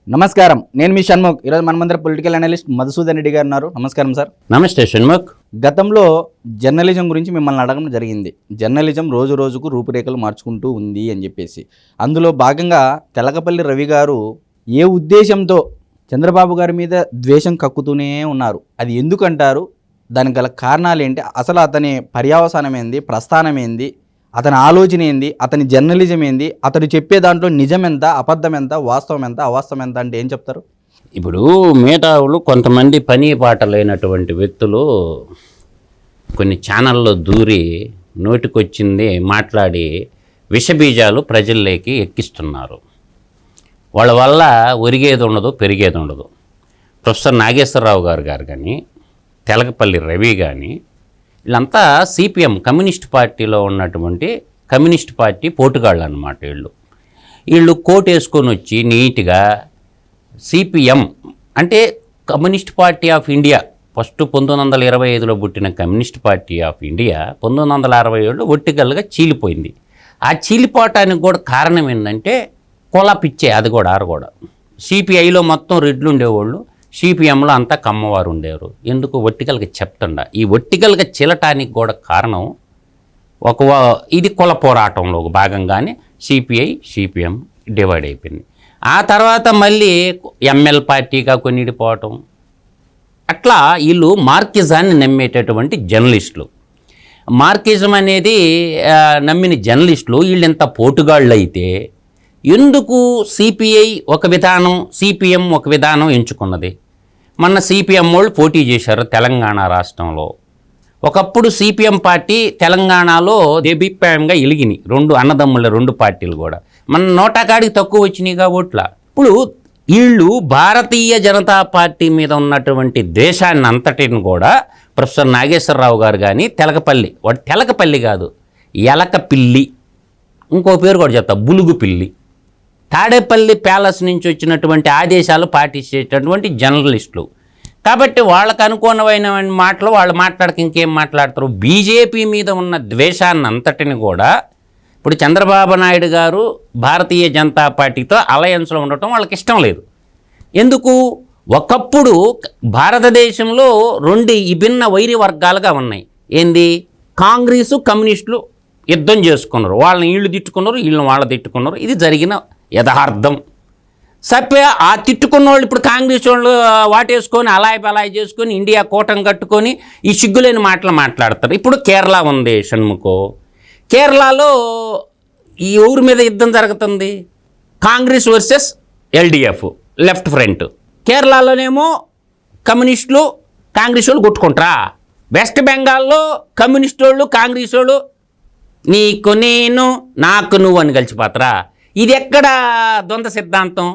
నమస్కారం. నేను మీ షణ్ముఖ్. ఈరోజు మన మందర పొలిటికల్ అనలిస్ట్ మధుసూదన్ రెడ్డి గారు ఉన్నారు. నమస్కారం సార్. నమస్తే షణ్ముఖ్. గతంలో జర్నలిజం గురించి మిమ్మల్ని అడగడం జరిగింది. జర్నలిజం రోజు రోజుకు రూపురేఖలు మార్చుకుంటూ ఉంది అని చెప్పేసి. అందులో భాగంగా తెలకపల్లి రవి గారు ఏ ఉద్దేశంతో చంద్రబాబు గారి మీద ద్వేషం కక్కుతూనే ఉన్నారు. అది ఎందుకంటారు? దానికి గల కారణాలు ఏంటి? అసలు అతని పర్యవసానం ఏంది? ప్రస్థానం ఏంది? అతని ఆలోచన ఏంది? అతని జర్నలిజం ఏంది? అతడు చెప్పే దాంట్లో నిజం ఎంత, అబద్ధం ఎంత, వాస్తవం ఎంత, అవాస్తవం ఎంత అంటే ఏం చెప్తారు? ఇప్పుడు మేధావులు కొంతమంది పని పాట లేనటువంటి వ్యక్తులు కొన్ని ఛానల్లో దూరి నోటికొచ్చింది మాట్లాడి విషబీజాలు ప్రజల్లోకి ఎక్కిస్తున్నారు. వాళ్ళ వల్ల ఒరిగేది ఉండదు, పెరిగేది ఉండదు. ప్రొఫెసర్ నాగేశ్వరరావు గారు కానీ, తెలకపల్లి రవి కానీ, వీళ్ళంతా సిపిఎం కమ్యూనిస్ట్ పార్టీలో ఉన్నటువంటి కమ్యూనిస్ట్ పార్టీ పోటుగాళ్ళు అన్నమాట. వీళ్ళు కోట్ వేసుకొని వచ్చి నీట్గా సిపిఎం అంటే communist party of India, first 1925లో పుట్టిన కమ్యూనిస్ట్ పార్టీ ఆఫ్ ఇండియా 1967లో ఒట్టిగల్గా చీలిపోయింది. ఆ చీలిపోవటానికి కూడా కారణం ఏంటంటే కుల పిచ్చే. అది కూడా ఆరు సిపిఐలో మొత్తం రెడ్లు ఉండేవాళ్ళు, సిపిఎంలో అంతా కమ్మవారు ఉండేవారు. ఎందుకు ఒట్టికలుగా చెప్తుండా? ఈ ఒట్టికలుగా చీలటానికి కూడా కారణం ఇది కుల పోరాటంలో భాగంగానే సిపిఎం డివైడ్ అయిపోయింది. ఆ తర్వాత మళ్ళీ ఎంఎల్ పార్టీగా కొన్నిడిపోవటం, అట్లా వీళ్ళు మార్కిజాన్ని నమ్మేటటువంటి జర్నలిస్టులు. మార్కిజం అనేది నమ్మిన జర్నలిస్టులు వీళ్ళు ఎంత పోటుగాళ్ళు అయితే ఎందుకు సిపిఐ ఒక విధానం, సిపిఎం ఒక విధానం ఎంచుకున్నది? మొన్న సిపిఎం వాళ్ళు పోటీ చేశారు తెలంగాణ రాష్ట్రంలో. ఒకప్పుడు సిపిఎం పార్టీ తెలంగాణలో దేభిప్రాయంగా ఎలిగినాయి, రెండు అన్నదమ్ముల రెండు పార్టీలు కూడా. మన నోటాకాడికి తక్కువ వచ్చినాయిగా ఓట్ల. ఇప్పుడు వీళ్ళు భారతీయ జనతా పార్టీ మీద ఉన్నటువంటి దేశాన్ని అంతటిని కూడా ప్రొఫెసర్ నాగేశ్వరరావు గారు కానీ, వాడు తెలకపల్లి కాదు, ఎలకపిల్లి, ఇంకో పేరు కూడా చెప్తా, బులుగు పిల్లి, తాడేపల్లి ప్యాలెస్ నుంచి వచ్చినటువంటి ఆదేశాలు పాటించేటటువంటి జర్నలిస్టులు. కాబట్టి వాళ్ళకు అనుకూలమైన మాటలు వాళ్ళు మాట్లాడక ఇంకేం మాట్లాడతారు? బీజేపీ మీద ఉన్న ద్వేషాన్ని అంతటిని కూడా ఇప్పుడు చంద్రబాబు నాయుడు గారు భారతీయ జనతా పార్టీతో అలయన్స్లో ఉండటం వాళ్ళకి ఇష్టం లేదు. ఎందుకు? ఒకప్పుడు భారతదేశంలో రెండు విభిన్న వైరి వర్గాలుగా ఉన్నాయి. ఏంది? కాంగ్రెసు, కమ్యూనిస్టులు యుద్ధం చేసుకున్నారు. వాళ్ళని వీళ్ళు తిట్టుకున్నారు, వీళ్ళని వాళ్ళు తిట్టుకున్నారు. ఇది జరిగిన యథార్థం. సప్పే ఆ తిట్టుకున్న వాళ్ళు ఇప్పుడు కాంగ్రెస్ వాళ్ళు వాటేసుకొని అలాయి చేసుకొని ఇండియా కూటమి కట్టుకొని ఈ సిగ్గులేని మాటలు మాట్లాడతారు. ఇప్పుడు కేరళ ఉంది షణ్ముఖో. కేరళలో ఈ ఊరి మీద యుద్ధం జరుగుతుంది, Congress versus LDF, left front. కేరళలోనేమో కమ్యూనిస్టులు కాంగ్రెస్ వాళ్ళు కొట్టుకుంటారా? వెస్ట్ బెంగాల్లో కమ్యూనిస్ట్ వాళ్ళు కాంగ్రెస్ వాళ్ళు నీకు నేను నాకు నువ్వు అని కలిసిపోతారా? ఇది ఎక్కడ ద్వంద్వ సిద్ధాంతం?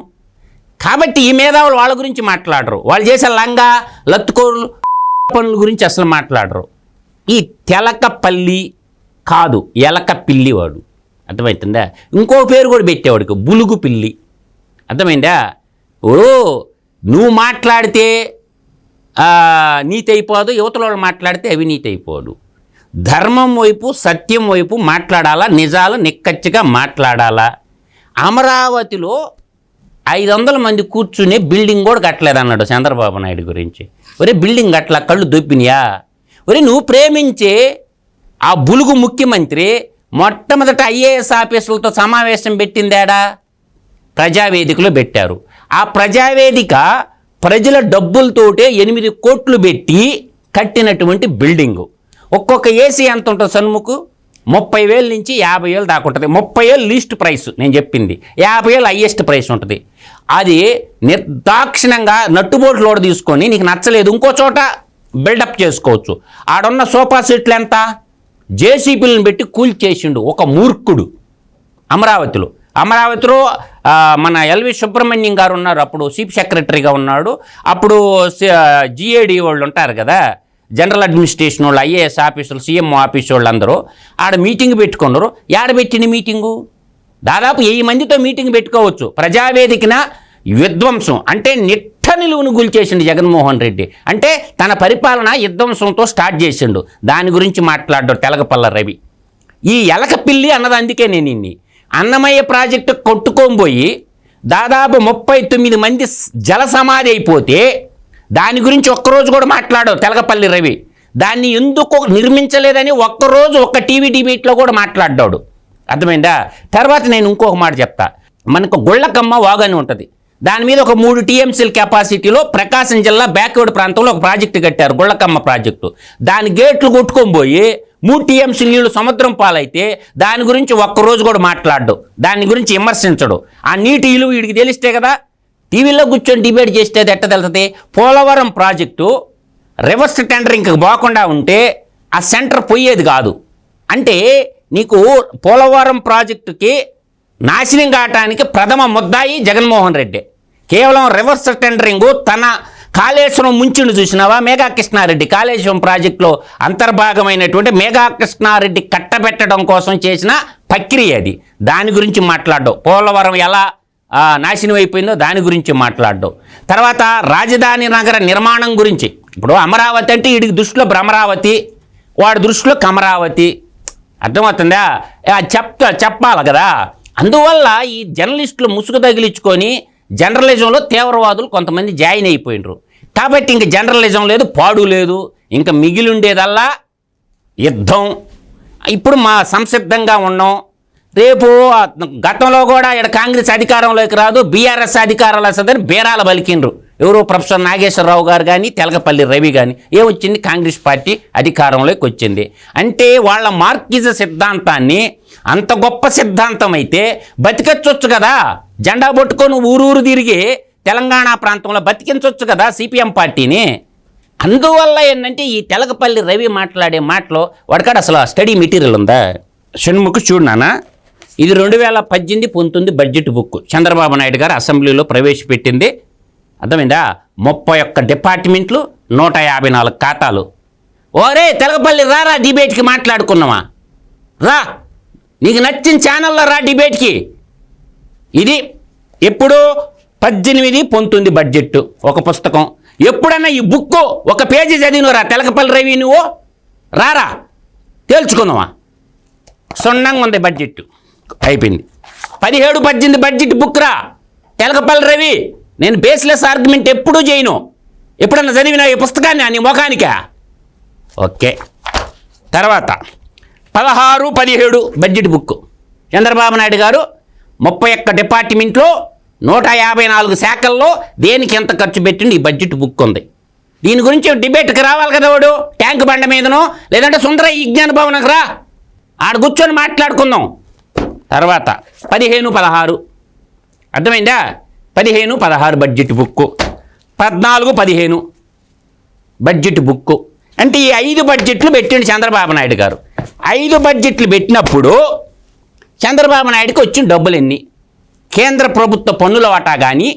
కాబట్టి ఈ మేధావులు వాళ్ళ గురించి మాట్లాడరు. వాళ్ళు చేసే లంగా లత్తుకోరు పనుల గురించి అసలు మాట్లాడరు. ఈ తెలకపల్లి కాదు, ఎలక పిల్లి వాడు. అర్థమవుతుందా? ఇంకో పేరు కూడా పెట్టేవాడికి బులుగు పిల్లి. అర్థమైందా? ఓ నువ్వు మాట్లాడితే నీతి అయిపోదు, యువతల వాళ్ళు మాట్లాడితే అవినీతి అయిపోదు. ధర్మం వైపు, సత్యం వైపు మాట్లాడాలా, నిజాలు నిక్కచ్చిగా మాట్లాడాలా. అమరావతిలో 500 మంది కూర్చునే బిల్డింగ్ కూడా కట్టలేదు అన్నాడు చంద్రబాబు నాయుడు గురించి. ఒరే బిల్డింగ్ కట్టలా, కళ్ళు దొప్పినాయా? ఒరే నువ్వు ప్రేమించే ఆ బులుగు ముఖ్యమంత్రి మొట్టమొదట ఐఏఎస్ ఆఫీసులతో సమావేశం పెట్టిందేడా? ప్రజావేదికలో పెట్టారు. ఆ ప్రజావేదిక ప్రజల డబ్బులతోటే 8 కోట్లు పెట్టి కట్టినటువంటి బిల్డింగు. ఒక్కొక్క ఏసీ ఎంత ఉంటుంది సన్ముఖ్? 30,000 నుంచి 50,000 దాకా ఉంటుంది. 30,000 లీస్ట్ ప్రైస్ నేను చెప్పింది, 50,000 హైయెస్ట్ ప్రైస్ ఉంటుంది. అది నిర్దాక్షిణంగా నట్టుబోట్లు లోడ్ తీసుకొని నీకు నచ్చలేదు ఇంకో చోట బిల్డప్ చేసుకోవచ్చు. ఆడున్న సోఫా సెట్లు ఎంత? జేసీబీలను పెట్టి కూల్చేసిండు ఒక మూర్ఖుడు అమరావతిలో. మన ఎల్వి సుబ్రహ్మణ్యం గారు ఉన్నారు, అప్పుడు చీఫ్ సెక్రటరీగా ఉన్నాడు. అప్పుడు జిఏడి వాళ్ళు ఉంటారు కదా, జనరల్ అడ్మినిస్ట్రేషన్ వాళ్ళు, ఐఏఎస్ ఆఫీసులు, సీఎం ఆఫీసు వాళ్ళు అందరూ ఆడ మీటింగ్ పెట్టుకున్నారు. పెట్టిన మీటింగు దాదాపు 1000 మందితో మీటింగ్ పెట్టుకోవచ్చు. ప్రజావేదికన విధ్వంసం అంటే నిట్ట నిలువును గుల్చేసిండు జగన్మోహన్ రెడ్డి. అంటే తన పరిపాలన విధ్వంసంతో స్టార్ట్ చేసిండు. దాని గురించి మాట్లాడ్డాడు తెలకపల్లి రవి. ఈ ఎలక పిల్లి అన్నది అందుకే నేను ఇన్ని అన్నమయ్య ప్రాజెక్టు కొట్టుకోబోయి దాదాపు 39 మంది జల సమాధి అయిపోతే దాని గురించి ఒక్కరోజు కూడా మాట్లాడవు తెలకపల్లి రవి. దాన్ని ఎందుకు నిర్మించలేదని ఒక్కరోజు ఒక్క టీవీ డిబేట్లో కూడా మాట్లాడ్డాడు. అర్థమైందా? తర్వాత నేను ఇంకొక మాట చెప్తా. మనకు గుళ్ళకమ్మ వాగని ఉంటుంది, దాని మీద ఒక 3 టీఎంసీల కెపాసిటీలో ప్రకాశం జిల్లా బ్యాక్వర్డ్ ప్రాంతంలో ఒక ప్రాజెక్టు కట్టారు, గుళ్ళకమ్మ ప్రాజెక్టు. దాని గేట్లు కొట్టుకొని పోయి 3 టీఎంసీ నీళ్లు సముద్రం పాలైతే దాని గురించి ఒక్కరోజు కూడా మాట్లాడ్డు, దాని గురించి విమర్శించడు. ఆ నీటి ఇలువ వీడికి తెలిస్తే కదా టీవీలో కూర్చొని డిబేట్ చేస్తే అది ఎట్ట తెలుస్తుంది. పోలవరం ప్రాజెక్టు రివర్స్ టెండరింగ్కి పోకుండా ఉంటే ఆ సెంటర్ పోయేది కాదు. అంటే నీకు పోలవరం ప్రాజెక్టుకి నాశనం కావటానికి ప్రథమ ముద్దాయి జగన్మోహన్ రెడ్డి. కేవలం రివర్స్ టెండరింగు తన కాళేశ్వరం ముంచుని చూసినావా? మేఘా కృష్ణారెడ్డి కాళేశ్వరం ప్రాజెక్టులో అంతర్భాగమైనటువంటి మేఘా కృష్ణారెడ్డి కట్టబెట్టడం కోసం చేసిన ప్రక్రియ అది. దాని గురించి మాట్లాడడం, పోలవరం ఎలా నాశనం అయిపోయిందో దాని గురించి మాట్లాడడం. తర్వాత రాజధాని నగర నిర్మాణం గురించి, ఇప్పుడు అమరావతి అంటే వీడికి దృష్టిలో భ్రమరావతి, వాడి దృష్టిలో కమరావతి. అర్థమవుతుందా? చెప్పాలి కదా. అందువల్ల ఈ జర్నలిస్టులు ముసుగు తగిలించుకొని జర్నలిజంలో తీవ్రవాదులు కొంతమంది జాయిన్ అయిపోయినరు. కాబట్టి ఇంక జర్నలిజం లేదు, పాడు లేదు, ఇంకా మిగిలి ఉండేదల్లా యుద్ధం. ఇప్పుడు మా సంసిద్ధంగా ఉన్నాం. రేపు గతంలో కూడా ఇక్కడ కాంగ్రెస్ అధికారంలోకి రాదు, బీఆర్ఎస్ అధికారంలో వస్తుందని బేరాలు పలికిండ్రు. ఎవరో ప్రొఫెసర్ నాగేశ్వరరావు గారు కానీ తెలకపల్లి రవి కానీ. ఏమొచ్చింది? కాంగ్రెస్ పార్టీ అధికారంలోకి వచ్చింది. అంటే వాళ్ళ మార్కిజ సిద్ధాంతాన్ని, అంత గొప్ప సిద్ధాంతం అయితే బతికించవచ్చు కదా, జెండా పట్టుకొని ఊరూరు తిరిగి తెలంగాణ ప్రాంతంలో బతికించవచ్చు కదా సిపిఎం పార్టీని. అందువల్ల ఏంటంటే ఈ తెలకపల్లి రవి మాట్లాడే మాటలో వాడికాడ అసలు స్టడీ మెటీరియల్ ఉందా? షణ్ముఖ్ చూడనా, ఇది 2018-19 బడ్జెట్ బుక్ చంద్రబాబు నాయుడు గారు అసెంబ్లీలో ప్రవేశపెట్టింది. అర్థమైందా? 31 డిపార్ట్మెంట్లు, 154 ఖాతాలు. ఓరే తెలకపల్లి రారా డిబేట్కి మాట్లాడుకున్నావా? రా, నీకు నచ్చిన ఛానల్లో రా డిబేట్కి. ఇది ఎప్పుడు 18-19 బడ్జెట్ ఒక పుస్తకం. ఎప్పుడన్నా ఈ బుక్ ఒక పేజీ చదివినరా తెలకపల్లి రవి? నువ్వు రారా తేల్చుకున్నావా? సున్నంగా ఉంది బడ్జెట్, అయిపోయింది. 17-18 బడ్జెట్ బుక్ రా తెలకపల్లి రవి. నేను బేస్లెస్ ఆర్గ్యుమెంట్ ఎప్పుడూ చేయను. ఎప్పుడన్నా చదివినా ఈ పుస్తకాన్ని నీ ముఖానికా? ఓకే. తర్వాత 16-17 బడ్జెట్ బుక్ చంద్రబాబు నాయుడు గారు 31 డిపార్ట్మెంట్లో 154 శాఖల్లో దేనికి ఎంత ఖర్చు పెట్టింది ఈ బడ్జెట్ బుక్ ఉంది. దీని గురించి డిబేట్కి రావాలి కదా వాడు, ట్యాంక్ బండ మీదనో లేదంటే సుందర విజ్ఞాన భవనకు రా, ఆడ కూర్చొని మాట్లాడుకుందాం. తర్వాత 15-16 అర్థమైందా? 15-16 బడ్జెట్ బుక్కు, 14-15 బడ్జెట్ బుక్కు. అంటే ఈ 5 బడ్జెట్లు పెట్టిండు చంద్రబాబు నాయుడు గారు. 5 బడ్జెట్లు పెట్టినప్పుడు చంద్రబాబు నాయుడుకి వచ్చిన డబ్బులు ఎన్ని? కేంద్ర ప్రభుత్వ పన్నుల వాటా కానీ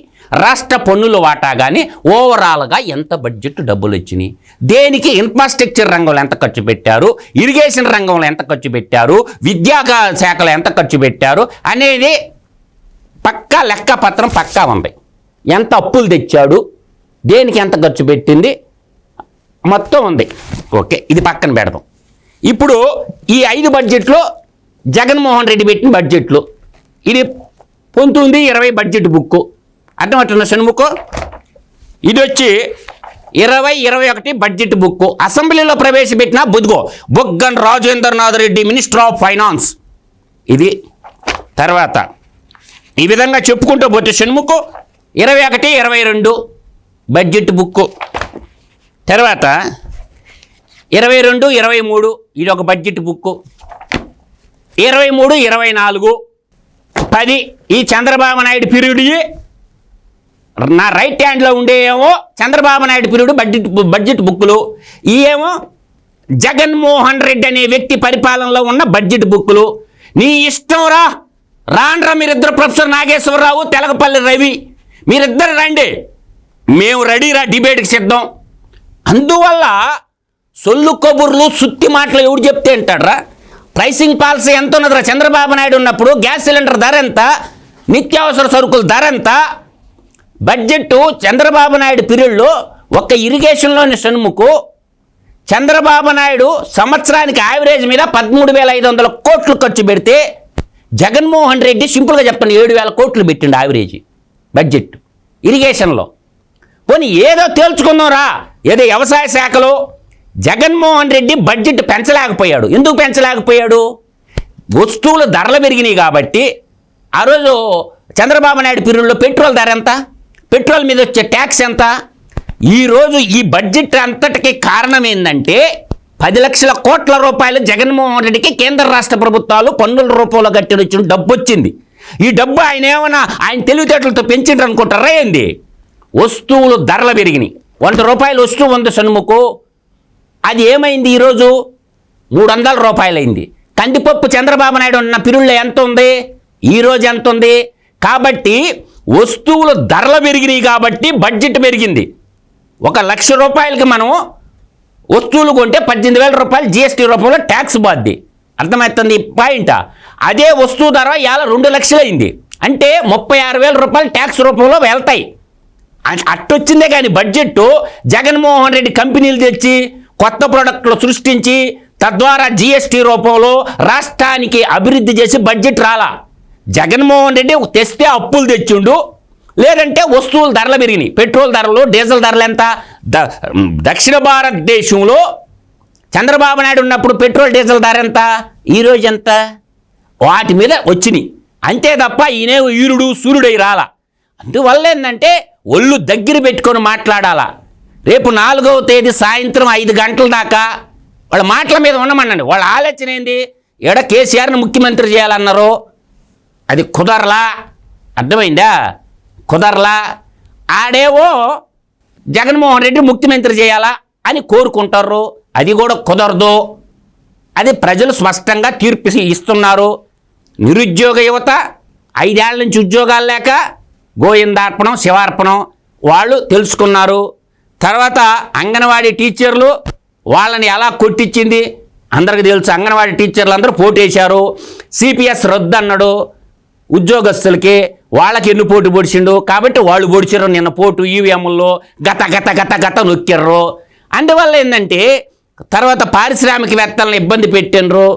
రాష్ట్ర పన్నుల వాటా కానీ ఓవరాల్గా ఎంత బడ్జెట్ డబ్బులు వచ్చినాయి? దేనికి? ఇన్ఫ్రాస్ట్రక్చర్ రంగంలో ఎంత ఖర్చు పెట్టారు, ఇరిగేషన్ రంగంలో ఎంత ఖర్చు పెట్టారు, విద్యా శాఖలో ఎంత ఖర్చు పెట్టారు అనేది పక్కా లెక్కపత్రం పక్కా ఉంది. ఎంత అప్పులు తెచ్చాడు, దేనికి ఎంత ఖర్చు పెట్టింది మొత్తం ఉంది. ఓకే, ఇది పక్కన పెడదాం. ఇప్పుడు ఈ 5 బడ్జెట్లో జగన్మోహన్ రెడ్డి పెట్టిన బడ్జెట్లు, ఇది 19-20 బడ్జెట్ బుక్కు. అర్థమవుతున్న షణ్ముఖ్? ఇది వచ్చి 20-21 బడ్జెట్ బుక్కు అసెంబ్లీలో ప్రవేశపెట్టిన Buggana Rajendranath Reddy minister of finance. ఇది తర్వాత ఈ విధంగా చెప్పుకుంటూ పోతే షణ్ముఖ్ 21-22 బడ్జెట్ బుక్కు. తర్వాత 22-23 ఇది ఒక బడ్జెట్ బుక్కు. 23-24 10 ఈ చంద్రబాబు నాయుడు పీరియడ్. నా రైట్ హ్యాండ్లో ఉండేయేమో చంద్రబాబు నాయుడు పీరియడ్ బడ్జెట్ బుక్కులు, ఈ ఏమో జగన్మోహన్ రెడ్డి అనే వ్యక్తి పరిపాలనలో ఉన్న బడ్జెట్ బుక్కులు. నీ ఇష్టం రా, రాండ్రా మీరిద్దరు, ప్రొఫెసర్ నాగేశ్వరరావు తెలకపల్లి రవి, మీరిద్దరు రండి, మేము రెడీరా, డిబేట్కి సిద్ధం. అందువల్ల సొల్లు కబుర్లు సుత్తి మాటలు ఎవడు చెప్తే అంటాడ్రా? ప్రైసింగ్ పాలసీ ఎంత ఉన్నదిరా చంద్రబాబు నాయుడు ఉన్నప్పుడు? గ్యాస్ సిలిండర్ ధర ఎంత, నిత్యావసర సరుకుల ధర ఎంత? బడ్జెట్ చంద్రబాబు నాయుడు పీరియడ్లో ఒక్క ఇరిగేషన్లోని షణ్ముఖ్ చంద్రబాబు నాయుడు సంవత్సరానికి యావరేజ్ మీద 13,500 కోట్లు ఖర్చు పెడితే జగన్మోహన్ రెడ్డి సింపుల్గా చెప్తాను 7,000 కోట్లు పెట్టిండు యావరేజ్. బడ్జెట్ ఇరిగేషన్లో. పోనీ ఏదో తేల్చుకుందాంరా, ఏదో వ్యవసాయ శాఖలో జగన్మోహన్ రెడ్డి బడ్జెట్ పెంచలేకపోయాడు. ఎందుకు పెంచలేకపోయాడు? వస్తువుల ధరలు పెరిగినాయి కాబట్టి. ఆ రోజు చంద్రబాబు నాయుడు పీరియడ్లో పెట్రోల్ ధర ఎంత, పెట్రోల్ మీద వచ్చే ట్యాక్స్ ఎంత? ఈరోజు ఈ బడ్జెట్ అంతటికి కారణం ఏంటంటే 10 లక్షల కోట్ల రూపాయలు జగన్మోహన్ రెడ్డికి కేంద్ర రాష్ట్ర ప్రభుత్వాలు పన్నుల రూపంలో కట్టి వచ్చిన డబ్బు వచ్చింది. ఈ డబ్బు ఆయన ఏమైనా ఆయన తెలివితేటలతో పెంచిండ్రు అనుకుంటారా ఏంది? వస్తువులు ధరలు పెరిగినాయి. 100 రూపాయలు వస్తువు ఉంది సన్ముకు, అది ఏమైంది ఈరోజు 300 రూపాయలు అయింది. కందిపప్పు చంద్రబాబు నాయుడు ఉన్న పిరుల్లో ఎంత ఉంది, ఈరోజు ఎంత ఉంది? కాబట్టి వస్తువులు ధరలు పెరిగినాయి కాబట్టి బడ్జెట్ పెరిగింది. 1,00,000 రూపాయలకి మనం వస్తువులు కొంటే 18,000 రూపాయలు జిఎస్టీ రూపంలో ట్యాక్స్ బాద్ది. అర్థమవుతుంది పాయింట్? అదే వస్తువు ధర ఇవాళ 2 లక్షలు అయింది అంటే 36,000 రూపాయలు ట్యాక్స్ రూపంలో వెళ్తాయి. అట్టొచ్చిందే కానీ బడ్జెట్ జగన్మోహన్ రెడ్డి కంపెనీలు తెచ్చి కొత్త ప్రోడక్ట్లు సృష్టించి తద్వారా జిఎస్టీ రూపంలో రాష్ట్రానికి అభివృద్ధి చేసి బడ్జెట్ రాలా. జగన్మోహన్ రెడ్డి తెస్తే అప్పులు తెచ్చిండు, లేదంటే వస్తువుల ధరలు పెరిగినాయి. పెట్రోల్ ధరలు, డీజిల్ ధరలు ఎంత? దక్షిణ భారతదేశంలో చంద్రబాబు నాయుడు ఉన్నప్పుడు పెట్రోల్ డీజిల్ ధర ఎంత, ఈరోజు ఎంత? వాటి మీద వచ్చినాయి అంతే తప్ప ఈయనే ఈరుడు సూర్యుడై రాలా. అందువల్ల ఏంటంటే ఒళ్ళు దగ్గర పెట్టుకొని మాట్లాడాలా. రేపు 4వ తేదీ సాయంత్రం 5 గంటల దాకా వాళ్ళ మాటల మీద ఉండమనండి. వాళ్ళ ఆలోచన ఏంది? ఎడ కేసీఆర్ని ముఖ్యమంత్రి చేయాలన్నారు, అది కుదరలా. అర్థమైందా? కుదరలా. ఆడేవో జగన్మోహన్ రెడ్డి ముఖ్యమంత్రి చేయాలా అని కోరుకుంటారు, అది కూడా కుదరదు. అది ప్రజలు స్పష్టంగా తీర్పు ఇస్తున్నారు. నిరుద్యోగ యువత 5 ఏళ్ల నుంచి ఉద్యోగాలు లేక గోయిందార్పణం శివార్పణం వాళ్ళు తెలుసుకున్నారు. తర్వాత అంగన్వాడీ టీచర్లు వాళ్ళని ఎలా కొట్టించింది అందరికీ తెలుసు. అంగన్వాడీ టీచర్లు అందరూ పోటేశారు. సిపిఎస్ రద్దు అన్నాడు ఉద్యోగస్తులకి, వాళ్ళకి ఎన్ని పోటు పొడిచిండు కాబట్టి వాళ్ళు పొడిచారు. నిన్న పోటు ఈవీఎంల్లో గత గత గత గత నొక్కిర్రు. అందువల్ల ఏంటంటే తర్వాత పారిశ్రామికవేత్తలను ఇబ్బంది పెట్టినరు.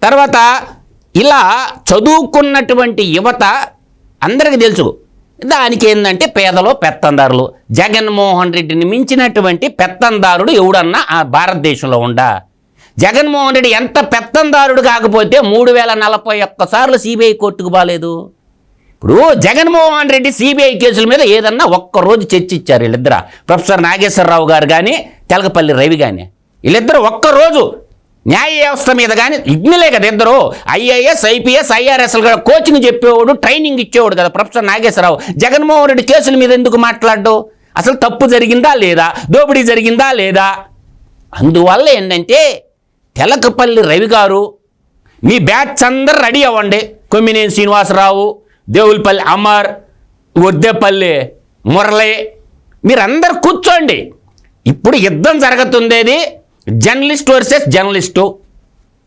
తర్వాత ఇలా చదువుకున్నటువంటి యువత అందరికీ తెలుసు. దానికి ఏంటంటే పేదలు పెత్తందారులు. జగన్మోహన్ రెడ్డిని మించినటువంటి పెత్తందారుడు ఎవడన్నా ఆ భారతదేశంలో ఉండా? జగన్మోహన్ రెడ్డి ఎంత పెత్తందారుడు కాకపోతే 3041 సార్లు సిబిఐ కోర్టుకు బాలేదు. ఇప్పుడు జగన్మోహన్ రెడ్డి సిబిఐ కేసుల మీద ఏదన్నా ఒక్కరోజు చర్చించారు వీళ్ళిద్దరు, ప్రొఫెసర్ నాగేశ్వరరావు గారు కానీ తెలకపల్లి రవి కానీ. వీళ్ళిద్దరు ఒక్కరోజు న్యాయ వ్యవస్థ మీద కానీ ఇగ్నలే కదా ఇద్దరు. ఐఏఎస్ ఐపీఎస్ ఐఆర్ఎస్లు కూడా కోచింగ్ చెప్పేవాడు, ట్రైనింగ్ ఇచ్చేవాడు కదా ప్రొఫెసర్ నాగేశ్వరరావు. జగన్మోహన్ రెడ్డి కేసుల మీద ఎందుకు మాట్లాడ్డు? అసలు తప్పు జరిగిందా లేదా, దోపిడీ జరిగిందా లేదా? అందువల్ల ఏంటంటే తెలకపల్లి రవి గారు, మీ బ్యాచ్ అందరు రెడీ అవ్వండి. కొమ్మినేని శ్రీనివాసరావు, దేవులపల్లి అమర్, వద్దెపల్లి మురళి, మీరందరు కూర్చోండి. ఇప్పుడు యుద్ధం జరుగుతుండేది జర్నలిస్ట్ వర్సెస్ జర్నలిస్టు.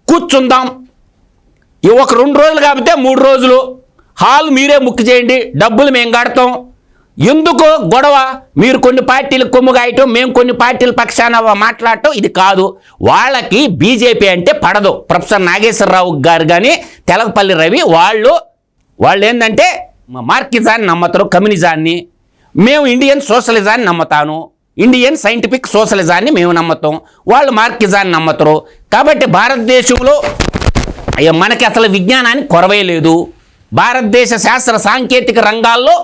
కూర్చుందాం. ఒక 2 రోజులు కాకపోతే 3 రోజులు హాల్ మీరే బుక్ చేయండి, డబ్బులు మేము కడతాం. ఎందుకు గొడవ? మీరు కొన్ని పార్టీలు కొమ్ము గాయటం, మేము కొన్ని పార్టీల పక్షాన మాట్లాడటం ఇది కాదు. వాళ్ళకి బీజేపీ అంటే పడదు. ప్రొఫెసర్ నాగేశ్వరరావు గారు కానీ తెలకపల్లి రవి వాళ్ళు ఏంటంటే మార్కిజాన్ని నమ్మతారు, కమ్యూనిజాన్ని. మేము ఇండియన్ సోషలిజాన్ని నమ్మతాను, ఇండియన్ సైంటిఫిక్ సోషలిజాన్ని మేము నమ్మతాం, వాళ్ళు మార్కిజాన్ని నమ్మతారు. కాబట్టి భారతదేశంలో మనకి అసలు విజ్ఞానానికి కొరవే లేదు. భారతదేశ శాస్త్ర సాంకేతిక రంగాల్లో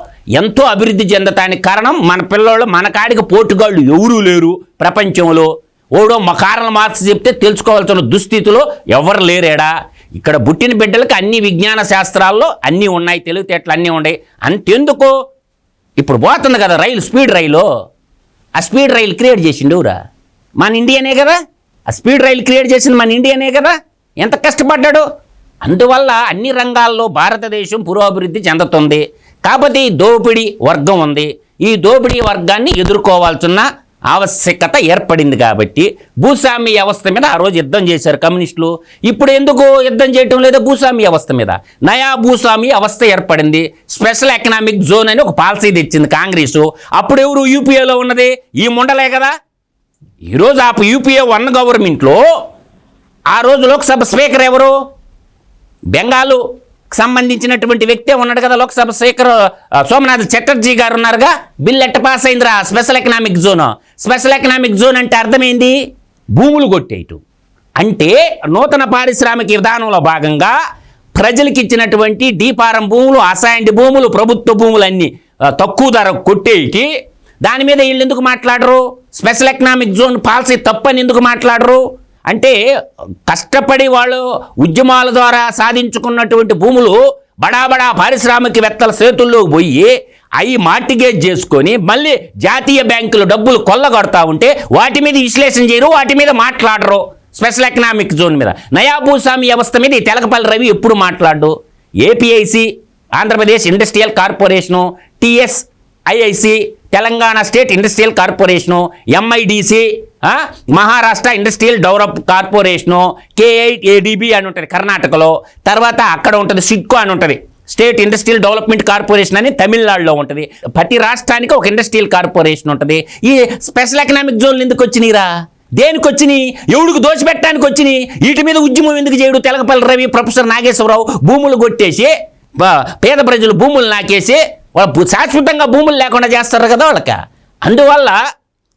ఎంతో అభివృద్ధి చెందటానికి కారణం మన పిల్లలు, మన కాడికి పోటుగాళ్ళు ఎవరూ లేరు ప్రపంచంలో. ఓడో మా కారణం మార్క్స్ చెప్తే తెలుసుకోవాల్సిన దుస్థితిలో ఎవరు లేరేడా. ఇక్కడ పుట్టిన బిడ్డలకు అన్ని విజ్ఞాన శాస్త్రాల్లో అన్నీ ఉన్నాయి, తెలివితేటలు అన్నీ ఉన్నాయి. అంతెందుకు ఇప్పుడు పోతుంది కదా రైలు, స్పీడ్ రైలు. ఆ స్పీడ్ రైలు క్రియేట్ చేసిండు ఎవరా? మన ఇండియానే కదా. ఆ స్పీడ్ రైలు క్రియేట్ చేసింది మన ఇండియానే కదా. ఎంత కష్టపడ్డాడు. అందువల్ల అన్ని రంగాల్లో భారతదేశం పురోభివృద్ధి చెందుతుంది. కాకపోతే ఈ దోపిడీ వర్గం ఉంది. ఈ దోపిడీ వర్గాన్ని ఎదుర్కోవాల్సిన ఆవశ్యకత ఏర్పడింది. కాబట్టి భూస్వామ్య వ్యవస్థ మీద ఆ రోజు యుద్ధం చేశారు కమ్యూనిస్టులు. ఇప్పుడు ఎందుకు యుద్ధం చేయటం లేదా భూస్వామ్య వ్యవస్థ మీద? నయా భూస్వామ్య వ్యవస్థ ఏర్పడింది. స్పెషల్ ఎకనామిక్ జోన్ అని ఒక పాలసీ తెచ్చింది కాంగ్రెసు. అప్పుడు ఎవరు యూపీఏలో ఉన్నది? ఈ ముండలే కదా. ఈరోజు ఆ యూపీఏ 1 గవర్నమెంట్లో ఆ రోజు లోక్సభ స్పీకర్ ఎవరు? బెంగాలు సంబంధించినటువంటి వ్యక్తే ఉన్నాడు కదా, లోక్సభ స్పీకర్ సోమనాథ్ చటర్జీ గారు ఉన్నారుగా. బిల్ ఎట్ట పాస్ అయిందిరా? Special economic zone. Special economic zone అంటే అర్థమైంది భూములు కొట్టేయటం. అంటే నూతన పారిశ్రామిక విధానంలో భాగంగా ప్రజలకు ఇచ్చినటువంటి డీపారం భూములు, అసైన్డ్ భూములు, ప్రభుత్వ భూములన్నీ తక్కువ ధర కొట్టేకి దాని మీద వీళ్ళు ఎందుకు మాట్లాడరు? స్పెషల్ ఎకనామిక్ జోన్ పాలసీ తప్పని ఎందుకు మాట్లాడరు? అంటే కష్టపడి వాళ్ళు ఉద్యమాల ద్వారా సాధించుకున్నటువంటి భూములు బడా పారిశ్రామికవేత్తల చేతుల్లోకి పోయి అవి మార్టిగేజ్ చేసుకొని మళ్ళీ జాతీయ బ్యాంకులు డబ్బులు కొల్లగొడతా ఉంటే వాటి మీద విశ్లేషణ చేయరు, వాటి మీద మాట్లాడరు. స్పెషల్ ఎకనామిక్ జోన్ మీద, నయా భూస్వామి వ్యవస్థ మీద ఈ తెలకపల్లి రవి ఎప్పుడు మాట్లాడు? APIIC, Andhra Pradesh industrial corporation, TSIIC, Telangana state industrial corporation, MIDC, Maharashtra industrial develop corporation, K8ADB అని ఉంటుంది కర్ణాటకలో, తర్వాత అక్కడ ఉంటుంది సిడ్కో అని ఉంటుంది, స్టేట్ ఇండస్ట్రియల్ డెవలప్మెంట్ కార్పొరేషన్ అని తమిళనాడులో ఉంటుంది. ప్రతి రాష్ట్రానికి ఒక ఇండస్ట్రియల్ కార్పొరేషన్ ఉంటుంది. ఈ స్పెషల్ ఎకనామిక్ జోన్లు ఎందుకు వచ్చినాయిరా? దేనికి వచ్చినాయి? ఎవడికి దోచిపెట్టడానికి వచ్చినాయి? వీటి మీద ఉద్యమం ఎందుకు చేయడు? తెలకపల్లి రవి, ప్రొఫెసర్ నాగేశ్వరరావు భూములు కొట్టేసి పేద ప్రజలు భూములు నాకేసి శాశ్వతంగా భూములు లేకుండా చేస్తారు కదా వాళ్ళకి. అందువల్ల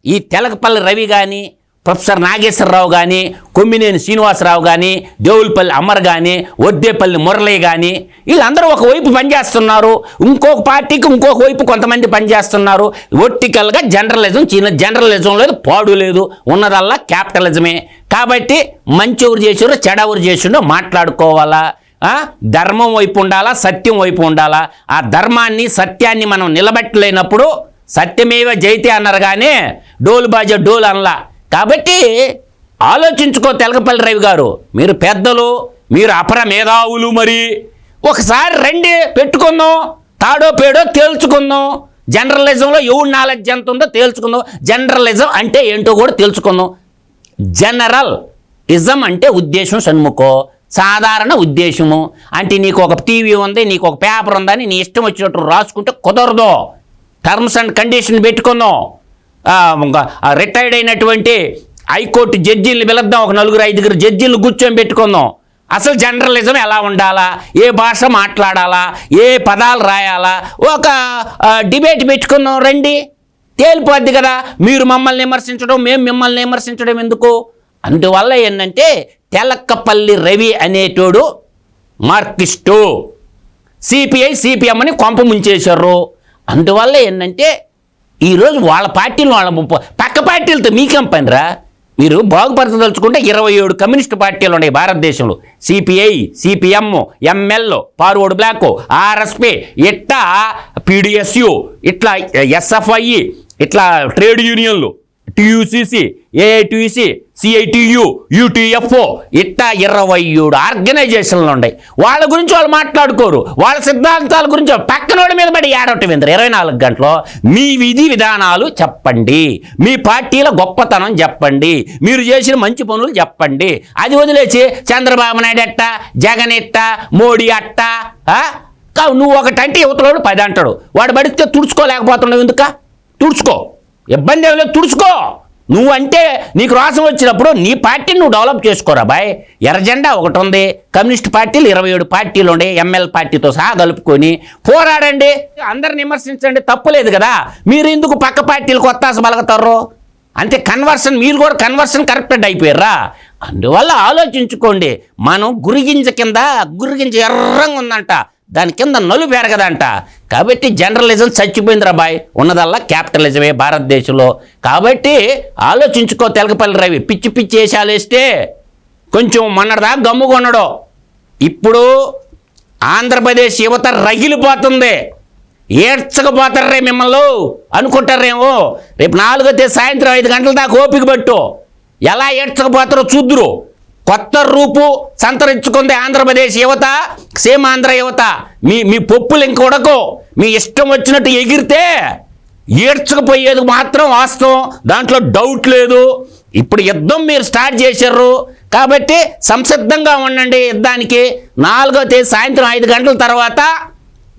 ఈ తెలకపల్లి రవి కానీ, ప్రొఫెసర్ నాగేశ్వరరావు కానీ, కొమ్మినేని శ్రీనివాసరావు కానీ, దేవులపల్లి అమర్ కానీ, వద్దేపల్లి మురళి కానీ వీళ్ళందరూ ఒకవైపు పనిచేస్తున్నారు, ఇంకొక పార్టీకి ఇంకొక వైపు కొంతమంది పనిచేస్తున్నారు. వర్టికల్గా జనరలిజం, జనరలిజం లేదు, పాడు లేదు, ఉన్నదల్లా క్యాపిటలిజమే. కాబట్టి మంచి ఎవరు చేసారో చెడెవరు చేసిండో మాట్లాడుకోవాలా. ధర్మం వైపు ఉండాలా, సత్యం వైపు ఉండాలా. ఆ ధర్మాన్ని సత్యాన్ని మనం నిలబెట్టలేనప్పుడు సత్యమేవ జైతే అన్నారు కానీ డోలు బాజా డోలు అనలా. కాబట్టి ఆలోచించుకో తెలకపల్లి రవి గారు, మీరు పెద్దలు, మీరు అపర మేధావులు, మరి ఒకసారి రండి పెట్టుకుందాం, తాడో పేడో తేల్చుకుందాం. జనరలిజంలో ఎవరు నాలెడ్జ్ ఎంత ఉందో తేల్చుకుందాం. జనరలిజం అంటే ఏంటో కూడా తెలుసుకుందాం. జనరల్ ఇజం అంటే ఉద్దేశం సన్ముఖో, సాధారణ ఉద్దేశము అంటే నీకు ఒక టీవీ ఉంది, నీకు ఒక పేపర్ ఉందని నీ ఇష్టం వచ్చినట్టు రాసుకుంటే కుదరదు. టర్మ్స్ అండ్ కండిషన్ పెట్టుకుందాం. రిటైర్డ్ అయినటువంటి హైకోర్టు జడ్జీలను పిలుద్దాం, ఒక 4-5 జడ్జీలను కూర్చొని పెట్టుకుందాం. అసలు జనరలిజం ఎలా ఉండాలా, ఏ భాష మాట్లాడాలా, ఏ పదాలు రాయాలా, ఒక డిబేట్ పెట్టుకుందాం రండి, తేలిపోద్ది కదా. మీరు మమ్మల్ని విమర్శించడం, మేము మిమ్మల్ని విమర్శించడం ఎందుకు? అందువల్ల ఏంటంటే తెలకపల్లి రవి అనేటోడు మార్కిస్టు, సిపిఐ సిపిఎం కొంప ముంచేశారు. అందువల్ల ఏంటంటే ఈరోజు వాళ్ళ పార్టీలు, వాళ్ళ పక్క పార్టీలతో మీకేం పనిరా? మీరు బాగుపరచదలుచుకుంటే 27 కమ్యూనిస్టు పార్టీలు ఉన్నాయి భారతదేశంలో. CPI, CPM, ML, forward bloc, RSP, ఇట్లా పిడిఎస్యు, ఇట్లా ఎస్ఎఫ్ఐ, ఇట్లా ట్రేడ్ యూనియన్లు, టియుసిసి, ఏఐటిసి, సిఐటియు, యూటీఎఫ్ఓ, ఇట్లా 27 ఆర్గనైజేషన్లు ఉన్నాయి. వాళ్ళ గురించి వాళ్ళు మాట్లాడుకోరు, వాళ్ళ సిద్ధాంతాల గురించి పక్కనోడి మీద పడి ఏడవటం ఎందుకు? 24 గంటలు మీ విధి విధానాలు చెప్పండి, మీ పార్టీల గొప్పతనం చెప్పండి, మీరు చేసిన మంచి పనులు చెప్పండి. అది వదిలేసి చంద్రబాబు నాయుడు ఎట్ట, జగన్ ఎట్ట, మోడీ అట్ట, నువ్వు ఒకటంటే యువతలోడు 10 అంటాడు. వాడు పడితే తుడుచుకోలేకపోతున్నావు ఎందుక? తుడుచుకో, ఇబ్బంది ఏమి లేదు, తుడుచుకో. నువ్వంటే నీకు రోషం వచ్చినప్పుడు నీ పార్టీని నువ్వు డెవలప్ చేసుకోరా బాయ్. ఎర్రజెండా ఒకటి ఉంది, కమ్యూనిస్ట్ పార్టీలు 27 పార్టీలు ఉండే, ఎంఎల్ పార్టీతో సహా కలుపుకొని పోరాడండి, అందరిని విమర్శించండి, తప్పులేదు కదా. మీరు ఎందుకు పక్క పార్టీలకు ఒత్తాస బలగతారు? అంతే కన్వర్షన్, మీరు కూడా కన్వర్షన్ కరెక్టెడ్ అయిపోయారా? అందువల్ల ఆలోచించుకోండి. మనం గురిగింజ కింద, గురిగింజ ఎర్రంగా ఉందంట, దాని కింద నలు పెరగదంట. కాబట్టి జనరలిజం చచ్చిపోయిందిరా బాయ్, ఉన్నదల్లా క్యాపిటలిజమే భారతదేశంలో. కాబట్టి ఆలోచించుకో తెలకపల్లి రవి. పిచ్చి పిచ్చి వేషాలు వేస్తే కొంచెం మొన్నటిదాకా గమ్ముగా ఉన్నాడు, ఇప్పుడు ఆంధ్రప్రదేశ్ యువత రగిలిపోతుంది. ఏడ్చకపోతారే మిమ్మల్ని అనుకుంటారేమో. రేపు 4వ తేదీ సాయంత్రం 5 గంటల దాకా ఓపిక పట్టు, ఎలా ఏడ్చకపోతారో చూద్దురు. కొత్త రూపు సంతరించుకుంది ఆంధ్రప్రదేశ్ యువత, సీమాంధ్ర యువత. మీ పప్పులు ఇంకొడకో, మీ ఇష్టం వచ్చినట్టు ఎగిరితే ఏడ్చకపోయేది మాత్రం వాస్తవం, దాంట్లో డౌట్ లేదు. ఇప్పుడు యుద్ధం మీరు స్టార్ట్ చేశారు కాబట్టి సంసిద్ధంగా ఉండండి యుద్ధానికి. 4వ తేదీ సాయంత్రం 5 గంటల తర్వాత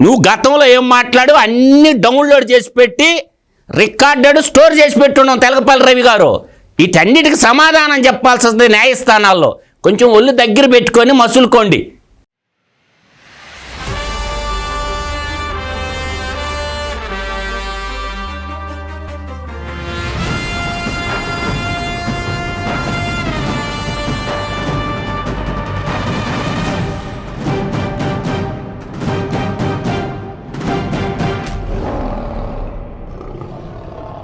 నువ్వు గతంలో ఏం మాట్లాడు అన్నీ డౌన్లోడ్ చేసి పెట్టి రికార్డెడ్ స్టోర్ చేసి పెట్టున్నాం తెలకపల్లి రవి గారు. వీటన్నిటికి సమాధానం చెప్పాల్సి వస్తుంది న్యాయస్థానాల్లో. కొంచెం ఒళ్ళు దగ్గర పెట్టుకొని మసులుకోండి.